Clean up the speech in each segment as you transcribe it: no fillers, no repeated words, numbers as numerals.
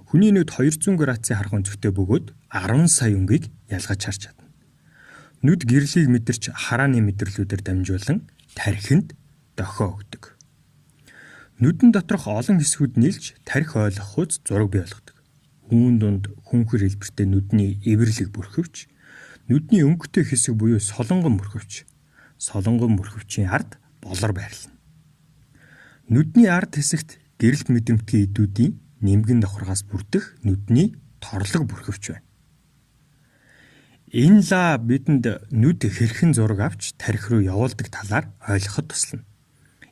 Хүний нүд 200 градусын харах өнцгтэй бөгөөд 10 сая өнгийг ялгаж харж чадна. Нүд гэрлийг мэдэрч харааны мэдрэлүүдээр дамжуулан тархинд дохио өгдөг. Нүдэн доторх олон хэсгүүд нийлж тархи ойлгох хуудас зураг бий болгодог. Үүн дунд хүнхэр хэлбэртэй нүдний эвэрлэг бүрхөвч, нүдний өнгөтэй хэсэг буюу солонгон бүрхөвч, солонгон бүрхөвчийн ард болор байрлана. Нүдний ард хэсэгт гэрэлт мэдрэмтгий эдүүдийн нэмгэн давхаргаас бүрдэх нүдний торлог бүрхөвч байна. Энэ ла бидэнд нүд хэрхэн зураг авч тархи руу явуулдаг талаар ойлгоход туслана.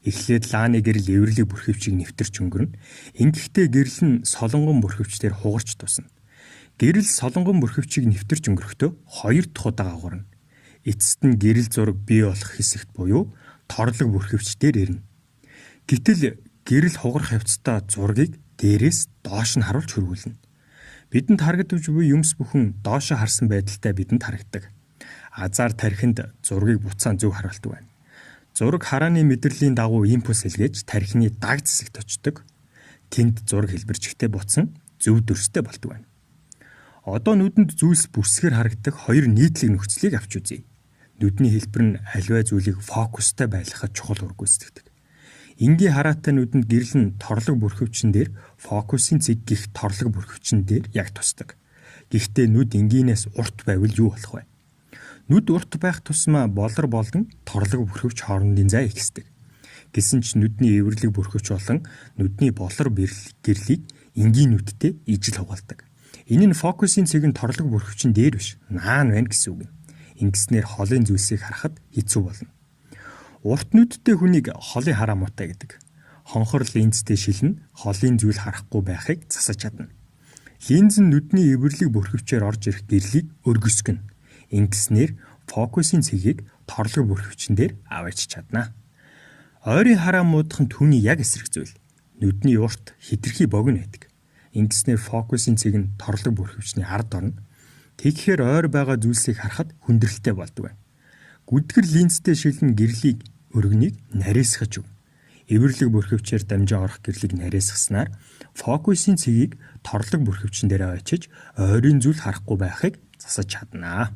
Эхлээд лааны гэрэл эвэрлэг бүрхөвчийг нэвтэрч өнгөрнө. Ингэхдээ гэрэл нь солонгон бүрхөвчээр хугарч тусна. Гэрэл солонгон бүрхөвчийг нэвтэрч өнгөрөхдөө 2 дахь удаа агуурна. Эцэст нь гэрэл зураг бий болох хэсэгт буюу торлог бүрхөвчдээр ирнэ. Гэтэл гэрэл хугарах явцдаа зургийг дээрээс доош нь харуулж хөрвүүлнэ. Бидэнд харагдаж буй юмс бүхэн доошо харсан байдалтай бидэнд харагдаг. Азар тархинд зургийг буцаан зөв харуулдаг байна. Зураг харааны мэдрэлийн дагуу импульс илгээж тархины даг зэсэгт очдог. Тэнд зураг хэлбэрчгтэй буцсан зөв дүрстэй болдог байна. Одоо нүдэнд зүйлс бүсгээр харагдах хоёр нийтлэг нөхцөлийг авч үзье. Нүдний хэлбэр нь аливаа зүйлийг фокустай байлгахад чухал үүрэг гүйцэтгэдэг. Энгийн хараатай нүдэнд гэрэл нь торлог бүрхөвчин дээр фокусын цэг гих торлог бүрхөвчин дээр яг тусдаг. Гэхдээ нүд энгийнээс урт байвал юу болох вэ? Нүд урт байх тусмаа болор болон торлог бүрхөвч хоорондын зай ихсдэг. Гэсэн ч нүдний эвэрлэг бүрхөвч болон нүдний болор гэрлийг энгийн нүдтэй ижил хугаалдаг. Энэ нь фокусын цэг нь торлог бүрхөвчин дээр биш, наан байна гэсэн үг юм. Ингэснээр холын зүйлсийг харахад хэцүү болно. Урт нүдтэй хүнийг холын хараа муутай гэдэг. Хонхор линзтэй шилнэ холын зүйл харахгүй байхыг засаж чадна. Линз нь нүдний эвэрлэг бүрхөвчээр орж ирэх гэрлийг өргөсгөнө. Ингэснээр фокусын цэгийг торлог бүрхөвчин дээр аваач чадна. Ойрын хараа муудах нь түүний яг эсрэг зүйл. Нүдний урт хитрхи богино байдаг. Ингэснээр фокусын цэг нь торлог бүрхөвчний ард орно. Тэгэхээр ойр байгаа зүйлсийг харахад хүндрэлтэй болдог байна. Гүдгэр линзтэй шилэн гэрлийг өргөнийг нарийсгаж өг. Эвэрлэг бүрхөвчээр дамжин орох гэрлийг нарийсгаснаар фокусын цэгийг торлог бүрхөвчин дээр аваачиж ойрын зүйл харахгүй байхыг засаж чадна.